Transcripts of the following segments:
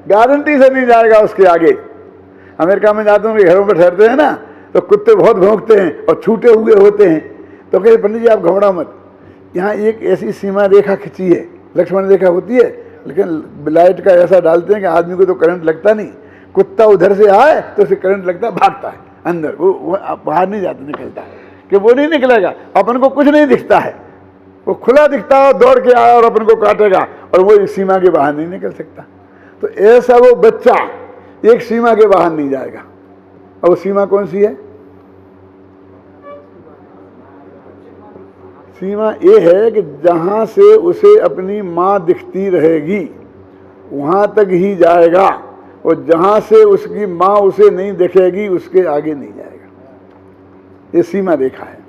Guarantee से नहीं जाएगा उसके आगे। अमेरिका में जाते हैं, घरों पर ठहरते हैं ना, तो कुत्ते बहुत भौंकते हैं और छूटे हुए होते हैं, तो कहते पंडित जी आप घबरा मत, यहाँ एक ऐसी सीमा रेखा खींची है, लक्ष्मण रेखा होती है, लेकिन लाइट का ऐसा डालते हैं कि आदमी को तो करंट लगता नहीं, कुत्ता उधर से आए तो उसे करंट लगता है, भागता है अंदर, वो बाहर नहीं जाता, निकलता है, कि वो नहीं निकलेगा, अपन को कुछ नहीं दिखता है, वो खुला दिखता है, दौड़ के आया और अपन को काटेगा, और वो इस सीमा के बाहर नहीं निकल सकता। तो ऐसा वो बच्चा एक सीमा के बाहर नहीं जाएगा। और वो सीमा कौन सी है? सीमा ये है कि जहां से उसे अपनी माँ दिखती रहेगी वहां तक ही जाएगा, और जहां से उसकी माँ उसे नहीं दिखेगी उसके आगे नहीं जाएगा। ये सीमा रेखा है।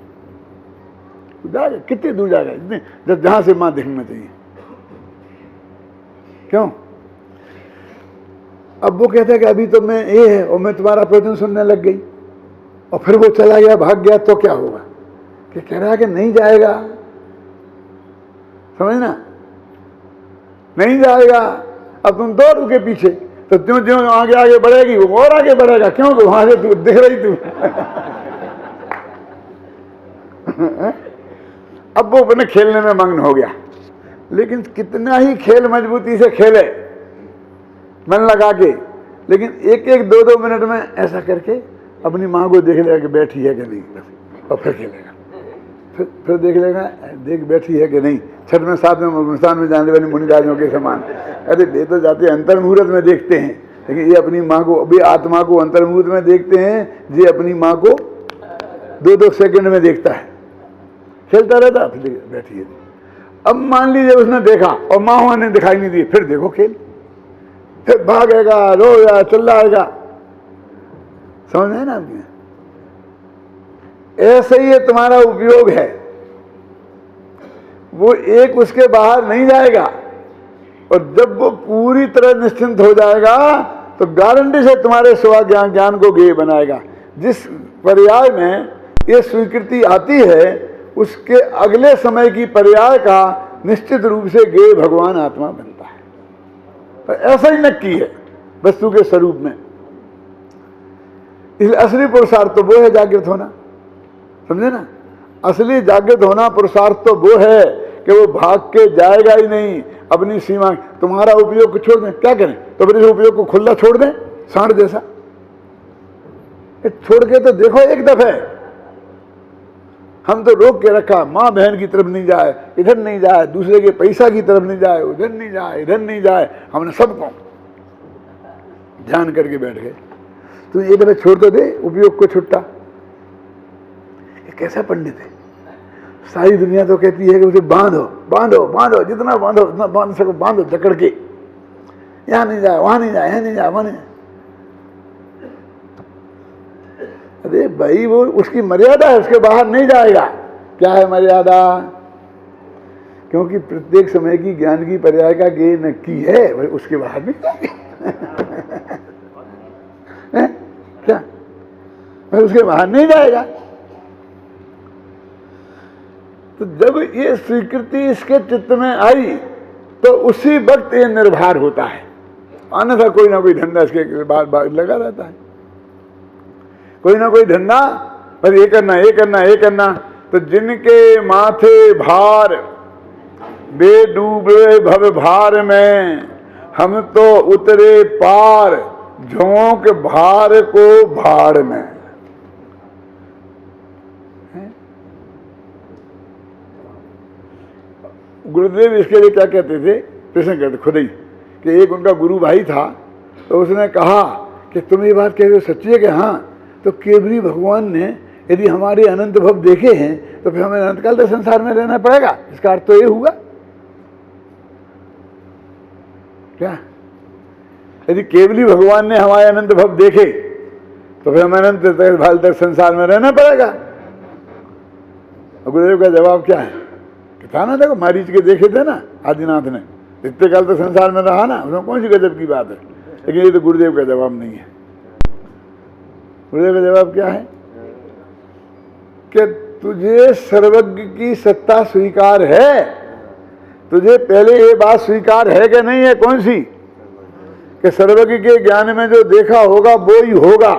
जाएगा कितनी दूर जाएगा? इतने जब जहां से माँ दिखना चाहिए। क्यों? अब वो कहता है कि अभी तो मैं ये है और मैं तुम्हारा प्रवचन सुनने लग गई, और फिर वो चला गया, भाग गया, तो क्या होगा? कि कह रहा है कि नहीं जाएगा, समझना, नहीं जाएगा। अब तुम दौड़ उसके पीछे, तो त्यों ज्यों आगे आगे बढ़ेगी वो और आगे बढ़ेगा। क्यों? कि वहां से तू दिख रही तू। अब वो अपने खेलने में मग्न हो गया, लेकिन कितना ही खेल मजबूती से खेले, मन लगा के, लेकिन एक एक दो दो मिनट में ऐसा करके अपनी माँ को देख लेगा कि बैठी है कि नहीं, और फिर खेलेगा, फिर देख लेगा देख बैठी है कि नहीं। छठ में साथ में मुल्तान में जाने वाले मुनिराजों के समान, अरे वे तो जाते अंतर्मुहूर्त में देखते हैं, लेकिन ये अपनी माँ को, अभी आत्मा को अंतर्मुहूर्त में देखते हैं, ये अपनी माँ को दो दो सेकंड में देखता है, खेलता रहता, फिर बैठी है। अब मान लीजिए उसने देखा और माँ वहां ने दिखाई नहीं दी, फिर देखो खेल, फिर भागेगा, रोएगा, चिल्लाएगा, समझ में है ना आपकी? ऐसे ही ये तुम्हारा उपयोग है, वो एक उसके बाहर नहीं जाएगा, और जब वो पूरी तरह निश्चिंत हो जाएगा तो गारंटी से तुम्हारे स्व ज्ञान को ज्ञेय बनाएगा। जिस पर्याय में ये स्वीकृति आती है उसके अगले समय की पर्याय का निश्चित रूप से ज्ञेय भगवान आत्मा बनता है। तो ऐसा ही नक्की है वस्तु के स्वरूप में। इसलिए असली पुरुषार्थ तो वो है जागृत होना, समझे ना? असली जागृत होना पुरुषार्थ तो वो है कि वो भाग के जाएगा ही नहीं, अपनी सीमा, तुम्हारा उपयोग को छोड़ दें, क्या करें? तो फिर इस उपयोग को खुला छोड़ दें, सांड जैसा छोड़ के तो देखो एक दफे। हम तो रोक के रखा, माँ बहन की तरफ नहीं जाए, इधर नहीं जाए, दूसरे के पैसा की तरफ नहीं जाए, उधर नहीं जाए, इधर नहीं जाए, हमने सबको ध्यान करके बैठ गए। तो एक दफे छोड़ तो दे उपयोग को छुट्टा। कैसा पंडित है? सारी दुनिया तो कहती है कि उसे बांधो बांधो बांधो, जितना बांधो उतना बांध सको बांधो, जकड़ के, यहाँ नहीं जाए, वहां नहीं जाए, यहाँ नहीं जाए, वहां नहीं जाए। अरे भाई वो उसकी मर्यादा है, उसके बाहर नहीं जाएगा। क्या है मर्यादा? क्योंकि प्रत्येक समय की ज्ञान की पर्याय का ज्ञेय नक्की है, उसके बाहर नहीं जाएगा। क्या? उसके बाहर नहीं जाएगा। तो जब ये स्वीकृति इसके चित्त में आई तो उसी वक्त ये निर्भर होता है, अन्यथा कोई ना कोई धंधा इसके बाद लगा रहता है, कोई ना कोई धंधा, बस ये करना ये करना ये करना। तो जिनके माथे भार वे डूबे भव भार में, हम तो उतरे पार झोंक भार को भाड़ में। गुरुदेव इसके लिए क्या कहते थे, प्रश्न करते खुद ही, कि एक उनका गुरु भाई था, तो उसने कहा कि तुम ये बात कह रहे हो सच्ची है? कि हाँ। तो केवली भगवान ने यदि हमारे अनंत भव देखे हैं तो फिर हमें अनंत काल तक संसार में रहना पड़ेगा। इसका अर्थ तो ये हुआ क्या? यदि केवली भगवान ने हमारे अनंत भव देखे तो फिर हमें अनंत काल तक संसार में रहना पड़ेगा। गुरुदेव का जवाब क्या है? था ना, देखो मारीच के देखे थे ना आदिनाथ ने, इतने काल तो संसार में रहा ना, उसमें कौन सी गजब की बात है। लेकिन ये तो गुरुदेव का जवाब नहीं है। गुरुदेव का जवाब क्या है कि तुझे सर्वज्ञ की सत्ता स्वीकार है, तुझे पहले ये बात स्वीकार है कि नहीं है? कौन सी? कि सर्वज्ञ के ज्ञान में जो देखा होगा वो ही होगा।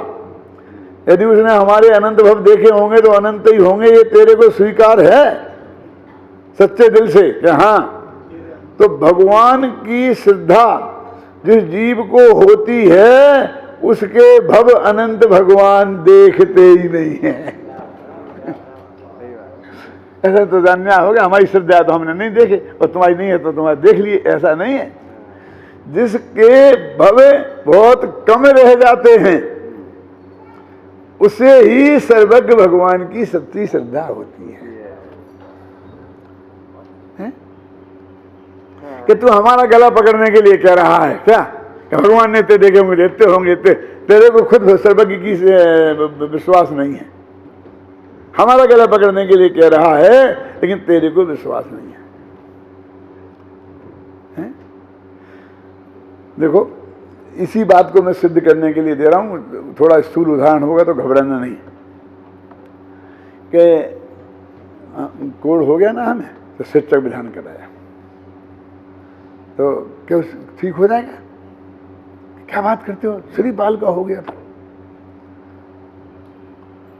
यदि उसने हमारे अनंत भव देखे होंगे तो अनंत ही होंगे, ये तेरे को स्वीकार है सच्चे दिल से कि हाँ? तो भगवान की श्रद्धा जिस जीव को होती है उसके भव अनंत भगवान देखते ही नहीं है। ऐसा तो जानना होगा, हमारी श्रद्धा तो हमने नहीं देखे और तुम्हारी नहीं है तो तुम्हारे देख लिए, ऐसा नहीं है। जिसके भव बहुत कम रह जाते हैं उसे ही सर्वज्ञ भगवान की सच्ची श्रद्धा होती है। कि तू हमारा गला पकड़ने के लिए कह रहा है क्या? कि भगवान ने ते देखे होंगे, देखते होंगे, तेरे को खुद सर्वज्ञ की विश्वास नहीं है। हमारा गला पकड़ने के लिए कह रहा है लेकिन तेरे को विश्वास नहीं है। देखो, इसी बात को मैं सिद्ध करने के लिए दे रहा हूं, थोड़ा स्थूल उदाहरण होगा तो घबराना नहीं। कि कोड़ हो गया ना हमें, तो शिक्षक विधान कराया तो क्या ठीक हो जाएगा? क्या बात करते हो, श्रीपाल का हो गया था।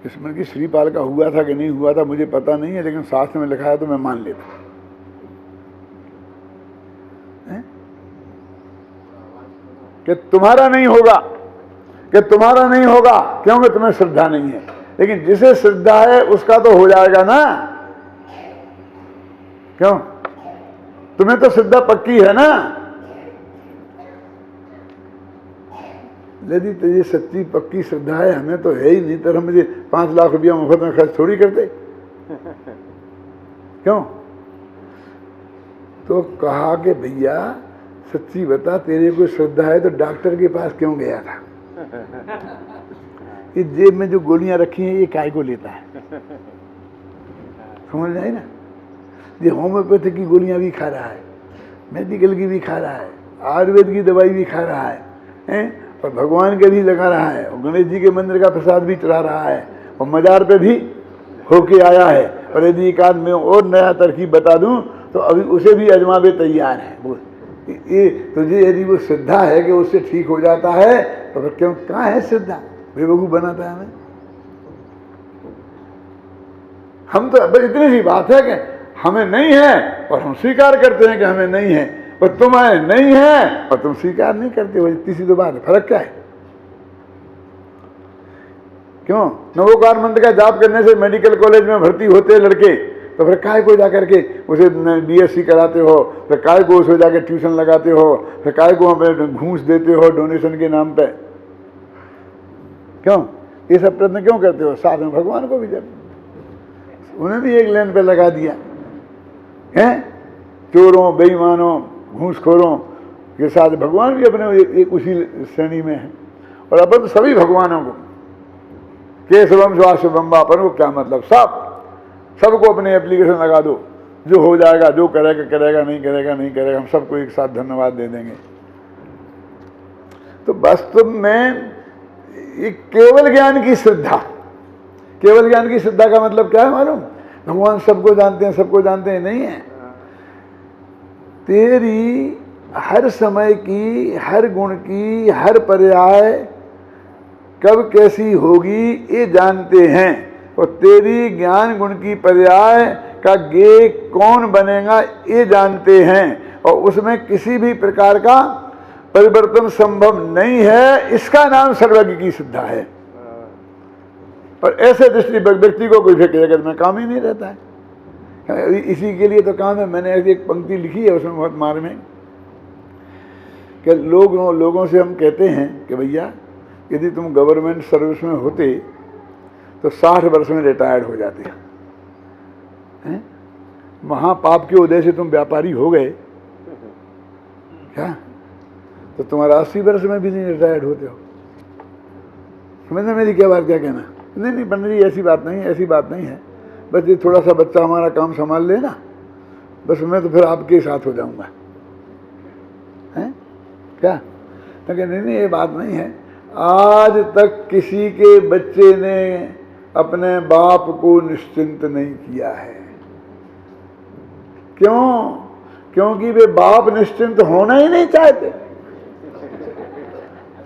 इसमें कि श्रीपाल का हुआ था कि नहीं हुआ था मुझे पता नहीं है, लेकिन शास्त्र में लिखा है तो मैं मान लेता। कि तुम्हारा नहीं होगा, कि तुम्हारा नहीं होगा क्योंकि तुम्हें श्रद्धा नहीं है, लेकिन जिसे श्रद्धा है उसका तो हो जाएगा ना। क्यों? तुम्हें तो श्रद्धा पक्की है ना। यदि तुझे सच्ची पक्की श्रद्धा है, हमें तो है ही नहीं, तो हम मुझे 5 लाख रुपया मुफ्त में खर्च थोड़ी करते। क्यों? तो कहा कि भैया सच्ची बता, तेरे को श्रद्धा है तो डॉक्टर के पास क्यों गया था? ये जेब में जो गोलियां रखी हैं ये काय को लेता है? समझ में आई ना? ये होम्योपैथी की गोलियां भी खा रहा है, मेडिकल की भी खा रहा है, आयुर्वेद की दवाई भी खा रहा है, और भगवान के भी लगा रहा है, और गणेश जी के मंदिर का प्रसाद भी चढ़ा रहा है, और मजार पे भी होके आया है। और यदि एक आध में और नया तरकीब बता दूं तो अभी उसे भी अजमावे तैयार है। बोल, ये तुझे यदि वो श्रद्धा है कि उससे ठीक हो जाता है तो फिर क्यों, कहाँ है श्रद्धा? बेवकूफ बनाता है हमें। हम तो बस इतनी सी बात है कि हमें नहीं है और हम स्वीकार करते हैं कि हमें नहीं है, और तुम्हें नहीं है और तुम स्वीकार नहीं करते हो। इतनी सी तो बात है, फर्क क्या है? क्यों? नवोकार मंत्र का जाप करने से मेडिकल कॉलेज में भर्ती होते हैं लड़के, तो फिर काय को जाकर के उसे बीएससी कराते हो, फिर काय को उसे जाकर ट्यूशन लगाते हो, फिर काय को अपने घूस देते हो डोनेशन के नाम पे? क्यों? ये सब प्रश्न क्यों करते हो? साथ में भगवान को भी जब उन्हें भी एक लाइन पे लगा दिया है। चोरों, बेईमानों, घूसखोरों के साथ भगवान भी अपने एक उसी श्रेणी में है। और अपन तो सभी भगवानों को केशवम स्वाशुभम अपन को क्या मतलब, सबको अपने एप्लीकेशन लगा दो, जो हो जाएगा, जो करेगा करेगा, नहीं करेगा नहीं करेगा, हम सबको एक साथ धन्यवाद दे देंगे। तो वास्तव में ये केवल ज्ञान की श्रद्धा, केवल ज्ञान की श्रद्धा का मतलब क्या है मालूम? भगवान सबको जानते हैं, सबको जानते हैं, नहीं है। तेरी हर समय की, हर गुण की, हर पर्याय कब कैसी होगी ये जानते हैं, और तेरी ज्ञान गुण की पर्याय का गे कौन बनेगा ये जानते हैं, और उसमें किसी भी प्रकार का परिवर्तन संभव नहीं है। इसका नाम सर्वज्ञ की श्रद्धा है। और ऐसे दृष्टि व्यक्ति को कोई भी जगत में काम ही नहीं रहता है। इसी के लिए तो काम है। मैंने ऐसी एक पंक्ति लिखी है उसमें बहुत मार में कि लोगों से हम कहते हैं कि भैया यदि तुम गवर्नमेंट सर्विस में होते तो 60 वर्ष में रिटायर्ड हो जाते हैं। महापाप के उदय से तुम व्यापारी हो गए क्या, तो तुम्हारा 80 वर्ष में भी नहीं रिटायर्ड होते हो। समझना मेरी क्या बात, क्या कहना? नहीं पंडित जी ऐसी बात नहीं है, ऐसी बात नहीं है। बस ये थोड़ा सा बच्चा हमारा काम संभाल लेना, बस मैं तो फिर आपके साथ हो जाऊंगा, हैं क्या? तो नहीं ये बात नहीं है। आज तक किसी के बच्चे ने अपने बाप को निश्चिंत नहीं किया है। क्यों? क्योंकि वे बाप निश्चिंत होना ही नहीं चाहते।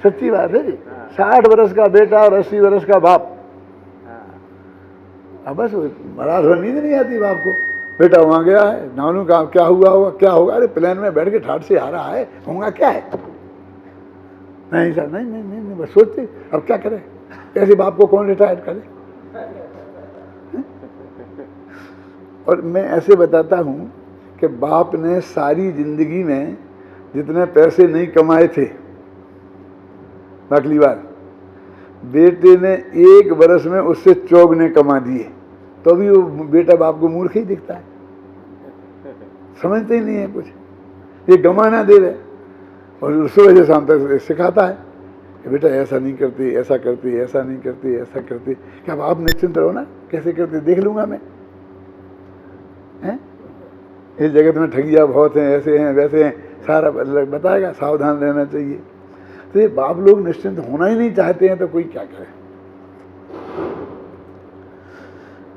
सच्ची बात है जी। 60 वर्ष का बेटा और 80 वर्ष का बाप। अब बस रात भर नींद नहीं आती बाप को। बेटा वहाँ गया है, नानू का क्या हुआ होगा, क्या होगा, अरे प्लेन में बैठ के ठाट से आ रहा है, होगा क्या है। नहीं सर, नहीं नहीं नहीं, नहीं बस सोचते अब क्या करें, ऐसे बाप को कौन रिटायर करे। और मैं ऐसे बताता हूँ कि बाप ने सारी जिंदगी में जितने पैसे नहीं कमाए थे अगली बार, बेटे ने 1 वर्ष में उससे 4 कमा दिए, तो भी वो बेटा बाप को मूर्ख ही दिखता है, समझते ही नहीं है कुछ, ये गमाना दे रहे। और सुबह से शाम तक सिखाता है कि बेटा ऐसा नहीं करती, ऐसा करती, ऐसा नहीं करती, ऐसा करती। क्या आप निश्चिंत रहो ना, कैसे करती देख लूंगा मैं। हैं इस जगत में ठगिया बहुत हैं, ऐसे हैं वैसे हैं, सारा बताएगा, सावधान रहना चाहिए। तो ये बाप लोग निश्चिंत होना ही नहीं चाहते हैं, तो कोई क्या करे।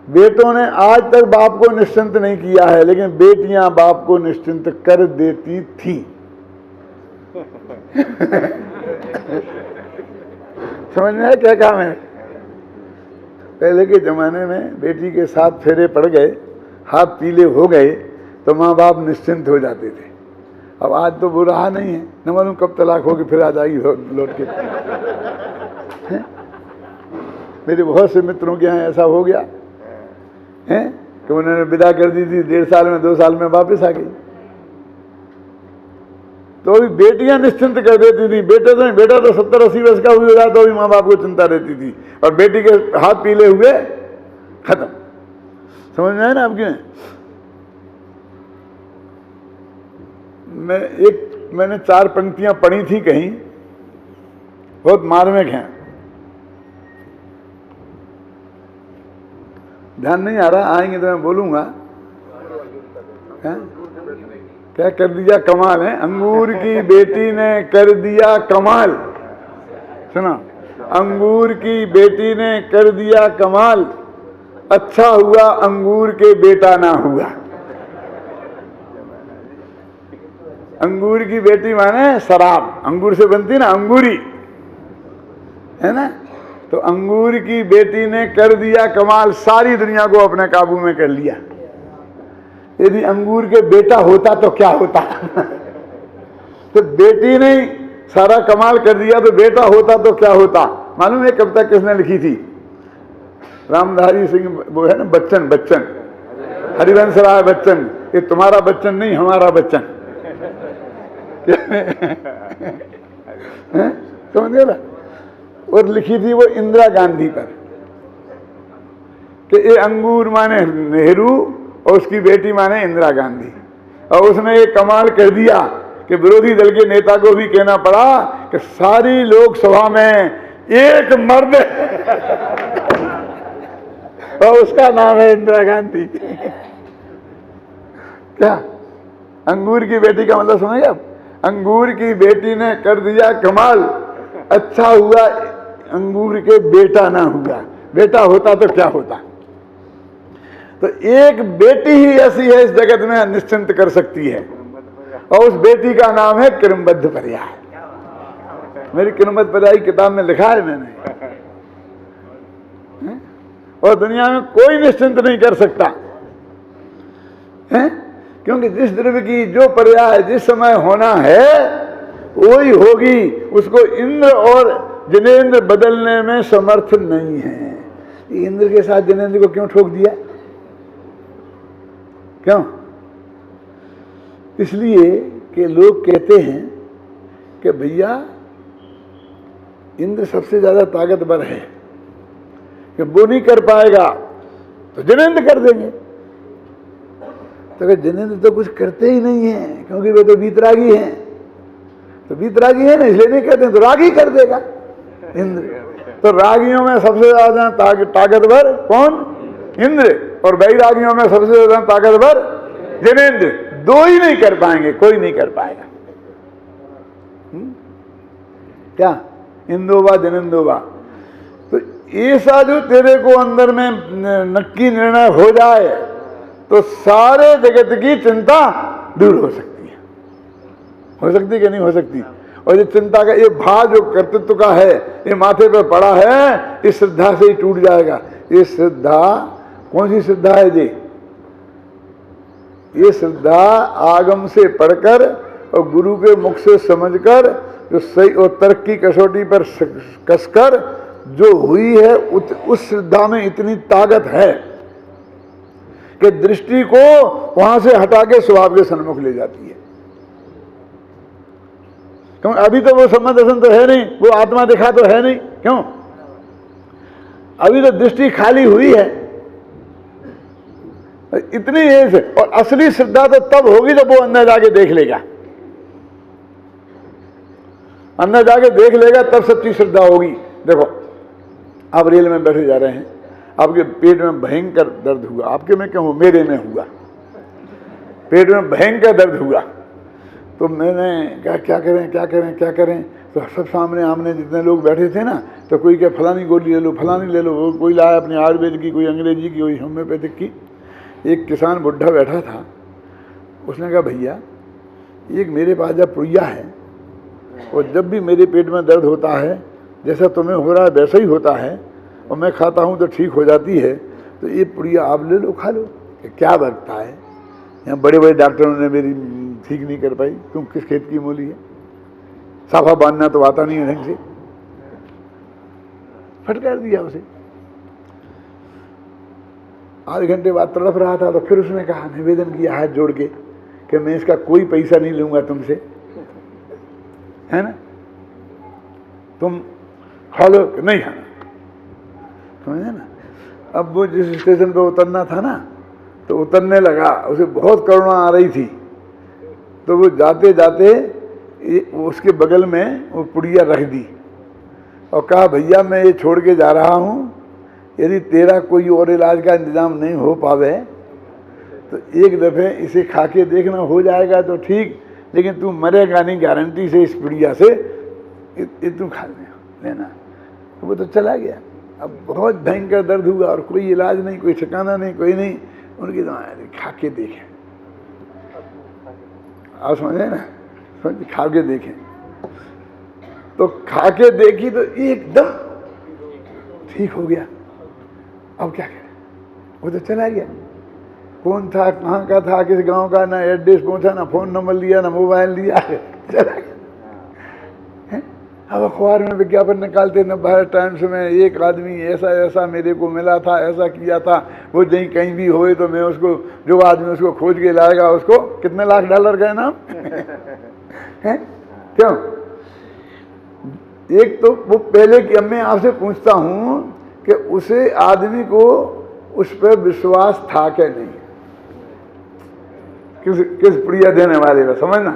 बेटों ने आज तक बाप को निश्चिंत नहीं किया है, लेकिन बेटियां बाप को निश्चिंत कर देती थी। समझ में है क्या काम है। पहले के जमाने में बेटी के 7 फेरे पड़ गए, हाथ पीले हो गए, तो माँ बाप निश्चिंत हो जाते थे। अब आज तो वो रहा नहीं है, न मालूम कब तलाक होगी, फिर आ जाएगी लौट के। मेरे बहुत से मित्रों के यहाँ ऐसा हो गया है कि उन्होंने विदा कर दी थी, 1.5 साल में 2 साल में वापस आ गई। तो अभी बेटियां निश्चिंत कर देती थी, बेटा तो 70-80 वर्ष का हो जाता, तो भी माँ बाप को चिंता रहती थी, और बेटी के हाथ पीले हुए खत्म। समझ में आया ना आपके। मैंने 4 पंक्तियां पढ़ी थी कहीं, बहुत मार्मिक हैं, ध्यान नहीं आ रहा, आएंगे तो मैं बोलूंगा। क्या कर दिया कमाल है, अंगूर की बेटी ने कर दिया कमाल। सुना, अंगूर की बेटी ने कर दिया कमाल, अच्छा हुआ अंगूर के बेटा ना हुआ। अंगूर की बेटी माने शराब, अंगूर से बनती ना अंगूरी, है ना। तो अंगूर की बेटी ने कर दिया कमाल, सारी दुनिया को अपने काबू में कर लिया। यदि अंगूर के बेटा होता तो क्या होता। तो बेटी ने सारा कमाल कर दिया, तो बेटा होता तो क्या होता। मालूम है कविता किसने लिखी थी? रामधारी सिंह, वो है ना बच्चन, हरिवंश राय बच्चन। ये तुम्हारा बच्चन नहीं, हमारा बच्चन। समझ गए ना। और लिखी थी वो इंदिरा गांधी पर कि ये अंगूर माने नेहरू और उसकी बेटी माने इंदिरा गांधी। और उसने ये कमाल कर दिया कि विरोधी दल के नेता को भी कहना पड़ा कि सारी लोकसभा में एक मर्द और उसका नाम है इंदिरा गांधी। क्या अंगूर की बेटी का मतलब समझे आप? अंगूर की बेटी ने कर दिया कमाल, अच्छा हुआ अंगूर के बेटा ना हुआ। बेटा होता तो क्या होता। तो एक बेटी ही ऐसी है इस जगत में निश्चिंत कर सकती है, और उस बेटी का नाम है क्रमबद्ध पर्याय। मेरी क्रमबद्ध पर्याय किताब में लिखा है मैंने। और दुनिया में कोई निश्चिंत नहीं कर सकता है, क्योंकि जिस द्रव्य की जो पर्याय जिस समय होना है वही होगी। उसको इंद्र और जिनेंद्र बदलने में समर्थ नहीं है। इंद्र के साथ जिनेंद्र को क्यों ठोक दिया? क्यों? इसलिए कि लोग कहते हैं कि भैया इंद्र सबसे ज्यादा ताकतवर है, कि वो नहीं कर पाएगा तो जिनेंद्र कर देंगे। तो जिनेंद्र तो कुछ करते ही नहीं है, क्योंकि वे तो वीतरागी हैं। तो वीतरागी है ना, इसलिए नहीं करते, तो रागी कर देगा इंद्र। तो रागियों में सबसे ज्यादा ताकतवर कौन? इंद्र। और वैरागियों में सबसे ज्यादा ताकतवर जिनेंद्र। दो ही नहीं कर पाएंगे, कोई नहीं कर पाएगा। क्या इंदोबा जिनेंदोबा। तो ऐसा जो तेरे को अंदर में नक्की निर्णय हो जाए तो सारे जगत की चिंता दूर हो सकती है। हो सकती कि नहीं हो सकती? और ये चिंता का ये भार जो कर्तृत्व का है ये माथे पर पड़ा है, इस श्रद्धा से ही टूट जाएगा। ये श्रद्धा कौन सी श्रद्धा है जी? ये श्रद्धा आगम से पढ़कर और गुरु के मुख से समझकर जो सही और तर्क की कसौटी पर कसकर जो हुई है, उस श्रद्धा में इतनी ताकत है कि दृष्टि को वहां से हटा के स्वभाव के सन्मुख ले जाती है। क्यों? अभी तो वो सम्मत दर्शन तो है नहीं, वो आत्मा दिखा तो है नहीं। क्यों? अभी तो दृष्टि खाली हुई है, इतनी एज है। और असली श्रद्धा तो तब होगी जब वो अंदर जाके देख लेगा, अंदर जाके देख लेगा तब सच्ची श्रद्धा होगी। देखो, आप रेल में बैठे जा रहे हैं, आपके पेट में भयंकर दर्द हुआ, आपके में क्यों, मेरे में हुआ, पेट में भयंकर दर्द हुआ। तो मैंने कहा क्या करें क्या करें क्या करें। तो सब सामने आमने जितने लोग बैठे थे ना, तो कोई क्या फलानी गोली ले लो, फलानी ले लो, कोई लाया अपनी आयुर्वेद की, कोई अंग्रेजी की, कोई होम्योपैथिक की। एक किसान बुढ़ा बैठा था, उसने कहा भैया एक मेरे पास जब पुड़िया है और जब भी मेरे पेट में दर्द होता है जैसा तुम्हें हो रहा है वैसा ही होता है और मैं खाता हूँ तो ठीक हो जाती है, तो ये पुड़िया आप ले लो, खा लो। क्या बरता है, यहाँ बड़े बड़े डॉक्टरों ने मेरी ठीक नहीं कर पाई। तुम किस खेत की मूली है, साफा बांधना तो आता नहीं है ढंग से। फटकार दिया उसे। आधे घंटे बाद तड़प रहा था, तो फिर उसने कहा, निवेदन किया हाथ जोड़ के कि मैं इसका कोई पैसा नहीं लूंगा तुमसे, है ना, तुम खा लो, नहीं खाना, समझे ना। अब वो जिस स्टेशन पे उतरना था ना, तो उतरने लगा, उसे बहुत करुणा आ रही थी, तो वो जाते जाते उसके बगल में वो पुड़िया रख दी और कहा भैया मैं ये छोड़ के जा रहा हूँ, यदि तेरा कोई और इलाज का इंतजाम नहीं हो पावे तो एक दफ़े इसे खा के देखना, हो जाएगा तो ठीक, लेकिन तू मरेगा नहीं गारंटी से इस पुड़िया से, ये तू खा लेना। तो वो तो चला गया। अब बहुत भयंकर दर्द हुआ और कोई इलाज नहीं, कोई ठिकाना नहीं, कोई नहीं। उनकी दवाएं खा के देखें, आप समझे ना, समझ खा के देखें। तो खा के देखी तो एकदम ठीक हो गया। अब क्या करें, वो तो चला गया। कौन था, कहाँ का था, किस गांव का, ना एड्रेस पहुंचा, ना फोन नंबर लिया, ना मोबाइल लिया, चला गया। अब अखबार में विज्ञापन निकालते न भारत टाइम्स में, एक आदमी ऐसा ऐसा मेरे को मिला था, ऐसा किया था, वो जहीं कहीं भी होए तो मैं उसको, जो आदमी उसको खोज के लाएगा उसको कितने लाख डॉलर का इनाम है। क्यों? एक तो वो पहले कि मैं आपसे पूछता हूं कि उसे आदमी को उस पर विश्वास था क्या नहीं, किस प्रिय देने वाले का, समझना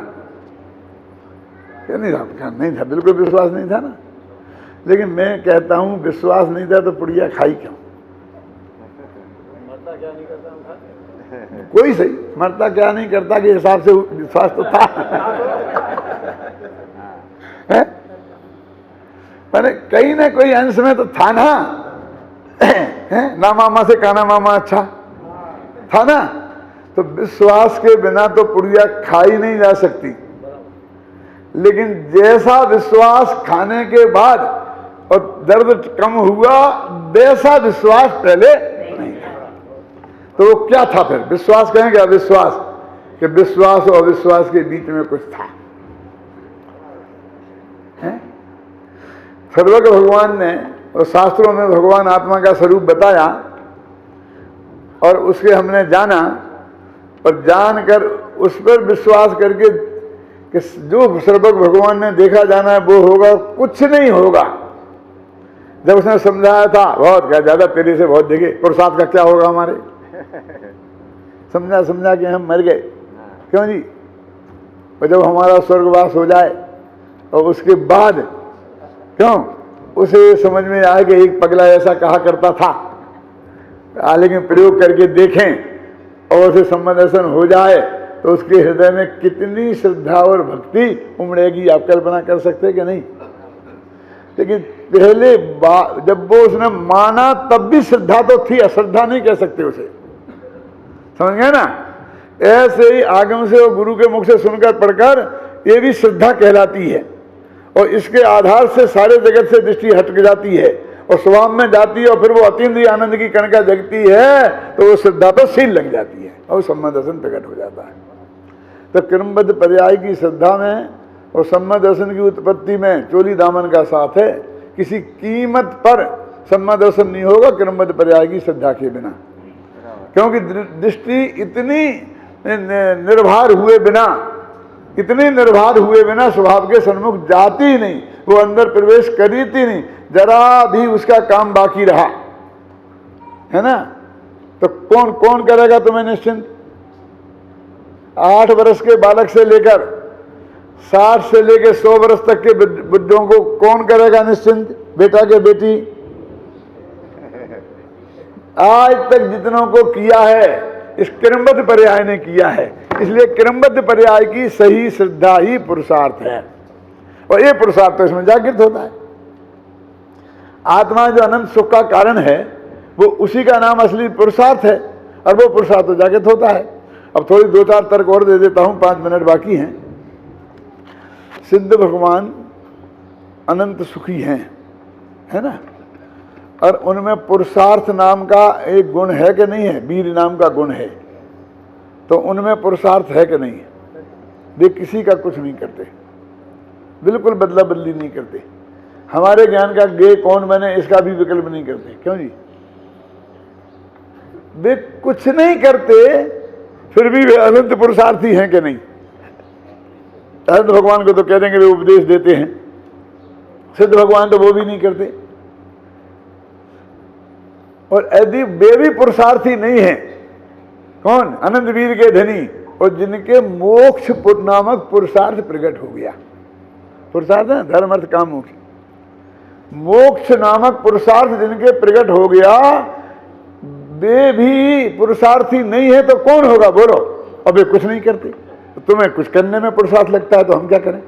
क्या नहीं था, क्या नहीं था, बिल्कुल विश्वास नहीं था ना। लेकिन मैं कहता हूं विश्वास नहीं था तो पुड़िया खाई क्यों? मरता क्या नहीं करता, कोई सही मरता क्या नहीं करता के हिसाब से विश्वास तो था है? मैंने कहीं ना कोई अंश में तो था ना, ना मामा से काना मामा अच्छा था ना। तो विश्वास के बिना तो पुड़िया खाई नहीं जा सकती, लेकिन जैसा विश्वास खाने के बाद और दर्द कम हुआ वैसा विश्वास पहले नहीं था। तो वो क्या था फिर? विश्वास कहेंगे अविश्वास, कि विश्वास और अविश्वास के बीच में कुछ था। सर्वज्ञ भगवान ने और शास्त्रों में भगवान आत्मा का स्वरूप बताया और उसके हमने जाना और जानकर उस पर विश्वास करके कि जो सर्वज्ञ भगवान ने देखा जाना है वो होगा, कुछ नहीं होगा। जब उसने समझाया था, बहुत क्या ज्यादा तेरे से बहुत देखे, पुरुषार्थ का क्या होगा हमारे, समझा समझा के हम मर गए। क्यों जी? और जब हमारा स्वर्गवास हो जाए और उसके बाद क्यों उसे समझ में आए कि एक पगला ऐसा कहा करता था, लेकिन प्रयोग करके देखें और उसे संबंधन हो जाए तो उसके हृदय में कितनी श्रद्धा और भक्ति उमड़ेगी, आप कल्पना कर सकते कि नहीं? लेकिन पहले जब वो उसने माना तब भी श्रद्धा तो थी, अश्रद्धा नहीं कह सकते उसे, समझ गए ना। ऐसे ही आगम से और गुरु के मुख से सुनकर पढ़कर ये भी श्रद्धा कहलाती है। और इसके आधार से सारे जगत से दृष्टि हट जाती है और स्वभाव में जाती है और फिर वो अतीन्द्रिय आनंद की कणिका जगती है तो वो श्रद्धा पर सील लग जाती है और सम्मत दर्शन प्रकट हो जाता है। तो क्रमबद्ध पर्याय की श्रद्धा में और सम्मत दर्शन की उत्पत्ति में चोली दामन का साथ है। किसी कीमत पर सम्मत दर्शन नहीं होगा क्रमबद्ध पर्याय की श्रद्धा के बिना, क्योंकि दृष्टि इतनी निर्भर हुए बिना स्वभाव के सन्मुख जाती ही नहीं, वो अंदर प्रवेश करी थी नहीं, जरा भी उसका काम बाकी रहा है ना। तो कौन कौन करेगा तुम्हें निश्चिंत? 8 वर्ष के बालक से लेकर 60 से लेकर 100 वर्ष तक के बुड्ढों को कौन करेगा निश्चिंत? बेटा के बेटी। आज तक जितनों को किया है इस क्रमबद्ध पर्याय ने किया है, इसलिए क्रमबद्ध पर्याय की सही श्रद्धा ही पुरुषार्थ है और ये पुरुषार्थ तो इसमें जागृत होता है। आत्मा जो अनंत सुख का कारण है वो उसी का नाम असली पुरुषार्थ है और वो पुरुषार्थ तो जागृत होता है। अब थोड़ी 2-4 तर्क और दे देता हूं, 5 मिनट बाकी हैं। सिद्ध भगवान अनंत सुखी हैं, है ना, और उनमें पुरुषार्थ नाम का एक गुण है कि नहीं है? वीर नाम का गुण है, तो उनमें पुरुषार्थ है कि नहीं है? वे किसी का कुछ नहीं करते, बिल्कुल बदला बदली नहीं करते। हमारे ज्ञान का गे कौन बने इसका भी विकल्प नहीं करते। क्यों जी? वे कुछ नहीं करते फिर भी वे अनंत पुरुषार्थी हैं कि नहीं? अनंत भगवान को तो कह देंगे वे उपदेश देते हैं, सिद्ध भगवान तो वो भी नहीं करते। और यदि वे भी पुरुषार्थी नहीं है, कौन? अनंत वीर के धनी, और जिनके मोक्ष नामक पुरुषार्थ प्रकट हो गया। पुरुषार्थ है धर्म अर्थ काम मोक्ष। मोक्ष नामक पुरुषार्थ जिनके प्रकट हो गया, वे भी पुरुषार्थी नहीं है तो कौन होगा बोलो? अब वे कुछ नहीं करते, तो तुम्हें कुछ करने में पुरुषार्थ लगता है तो हम क्या करें?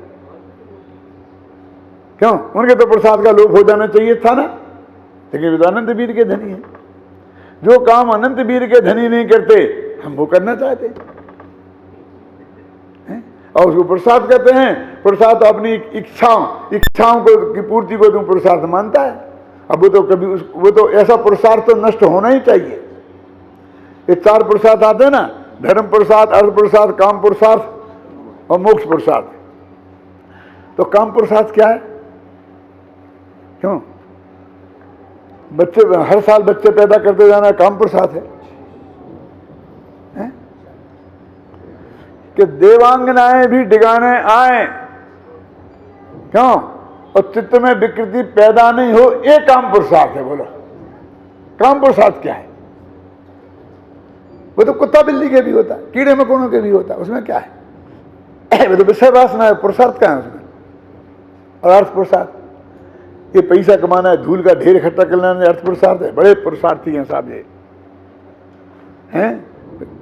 क्यों? उनके तो पुरुषार्थ का लोप हो जाना चाहिए था ना, लेकिन वे तो अनंत वीर के धनी हैं। जो काम अनंत वीर के धनी नहीं करते हम वो करना चाहते हैं और उसको पुरुषार्थ कहते हैं। पुरुषार्थ अपनी इच्छाओं को की पूर्ति को तुम पुरुषार्थ मानता है। अब वो तो ऐसा पुरुषार्थ तो नष्ट होना ही चाहिए। ये 4 पुरुषार्थ आते हैं ना, धर्म पुरुषार्थ, अर्थ पुरुषार्थ, काम पुरुषार्थ और मोक्ष पुरुषार्थ। तो काम पुरुषार्थ क्या है? क्यों? बच्चे हर साल बच्चे पैदा करते जाना काम पुरुषार्थ है? कि देवांगनाएं भी डिगाने आए, क्यों? और चित्त में विकृति पैदा नहीं हो, ये काम पुरुषार्थ है। बोलो काम पुरुषार्थ क्या है? वो तो कुत्ता बिल्ली के भी होता है, कीड़े मकोड़ों के भी होता है, उसमें क्या है? वो तो विषय वासना है, पुरुषार्थ क्या है उसमें? और अर्थ पुरुषार्थ, ये पैसा कमाना है, धूल का ढेर इकट्ठा करना है, अर्थ पुरुषार्थ है। बड़े पुरुषार्थी हैं साहब ये हैं।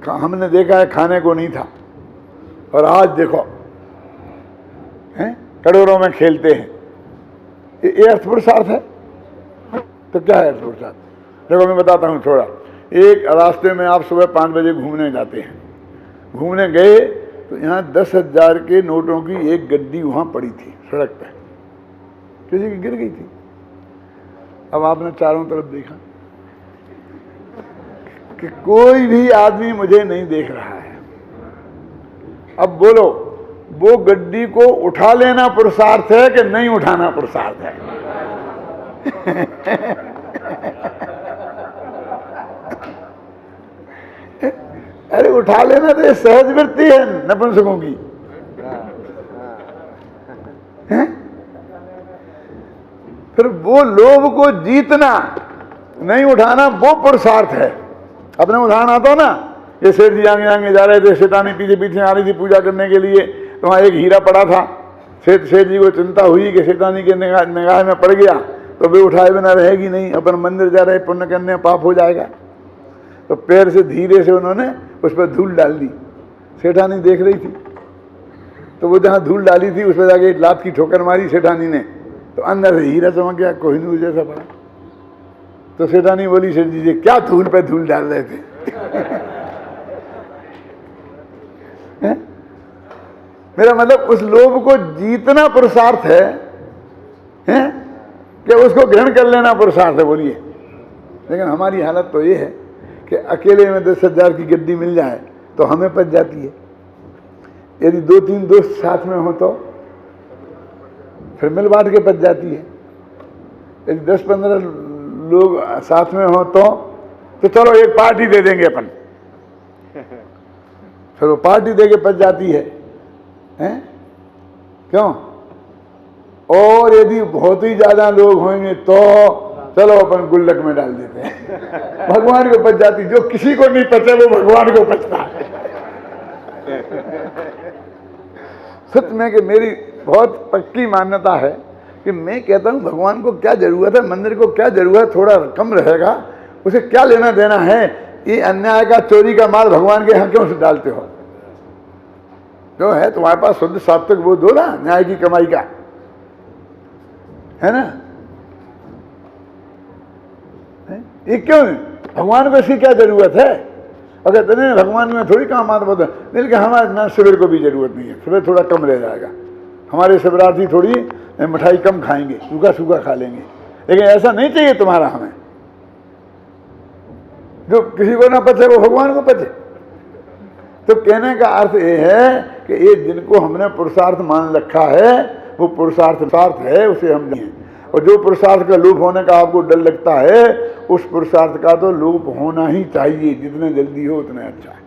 हमने देखा है खाने को नहीं था और आज देखो हैं करोड़ों में खेलते हैं। ये अर्थ पुरुषार्थ है? तो क्या है अर्थ पुरुषार्थ? देखो मैं बताता हूँ थोड़ा। एक रास्ते में आप सुबह 5 बजे घूमने जाते हैं, घूमने गए तो यहाँ 10,000 के नोटों की एक गड्डी वहाँ पड़ी थी सड़क पे, किसी की गिर गई थी। अब आपने चारों तरफ देखा कि कोई भी आदमी मुझे नहीं देख रहा है। अब बोलो वो गड्डी को उठा लेना पुरुषार्थ है कि नहीं उठाना पुरुषार्थ है? अरे उठा लेना तो ये सहज वृत्ति है नपुंसकों की, है? फिर वो लोभ को जीतना, नहीं उठाना, वो पुरुषार्थ है। अपने उदाहरण आता ना, ये सेठ जी आगे आगे जा रहे थे, शैतानी पीछे पीछे आ रही थी पूजा करने के लिए, तो वहाँ एक हीरा पड़ा था। सेठ जी को चिंता हुई कि शैतानी के निगाह में पड़ गया तो वे उठाए बिना रहेगी नहीं, अपन मंदिर जा रहे पुण्य करने पाप हो जाएगा। तो पैर से धीरे से उन्होंने उस पर धूल डाल दी। सेठानी देख रही थी तो वो जहाँ धूल डाली थी उस पर जाके एक लात की ठोकर मारी सेठानी ने, तो अंदर से हीरा चमक गया, कोहिनूर जैसा पड़ा। तो सेठानी बोली सेठ जी क्या धूल पे धूल डाल रहे थे? मेरा मतलब उस लोभ को जीतना पुरुषार्थ है हैं कि उसको ग्रहण कर लेना पुरुषार्थ है, बोलिए। लेकिन हमारी हालत तो ये है कि अकेले में 10,000 की गड्डी मिल जाए तो हमें पच जाती है। यदि 2-3 दोस्त साथ में हो तो फिर मिल बांट के पच जाती है। यदि 10-15 लोग साथ में हो तो चलो एक पार्टी दे देंगे अपन, फिर वो पार्टी दे के पच जाती है, हैं? क्यों? और यदि बहुत ही ज्यादा लोग होंगे तो चलो अपन गुल्लक में डाल देते हैं, भगवान को पच जाती। जो किसी को नहीं पचे वो भगवान को पचता है। सच में कि मेरी बहुत पक्की मान्यता है कि मैं कहता हूं भगवान को क्या जरूरत है, मंदिर को क्या जरूरत, थोड़ा कम रहेगा, उसे क्या लेना देना है। ये अन्याय का, चोरी का माल भगवान के यहाँ क्यों से डालते हो? जो है तुम्हारे पास शुद्ध सात्विक वो दो ना, न्याय की कमाई का, है ना? ये क्यों? भगवान को इसकी क्या जरूरत है? अगर तेने भगवान में थोड़ी काम आता बोलते, लेकिन हमारे शिविर को भी जरूरत नहीं है, शिविर थोड़ा कम रह जाएगा, हमारे शिवरार्थी थोड़ी मिठाई कम खाएंगे, सूखा सूखा खा लेंगे। लेकिन ऐसा नहीं चाहिए तुम्हारा हमें। जो किसी को ना पचे वो भगवान को पचे। तो कहने का अर्थ ये है कि ये जिनको हमने पुरुषार्थ मान रखा है वो पुरुषार्थ है, उसे हम नहीं। और जो पुरुषार्थ का लोप होने का आपको डर लगता है, उस पुरुषार्थ का तो लोप होना ही चाहिए, जितने जल्दी हो उतना अच्छा है।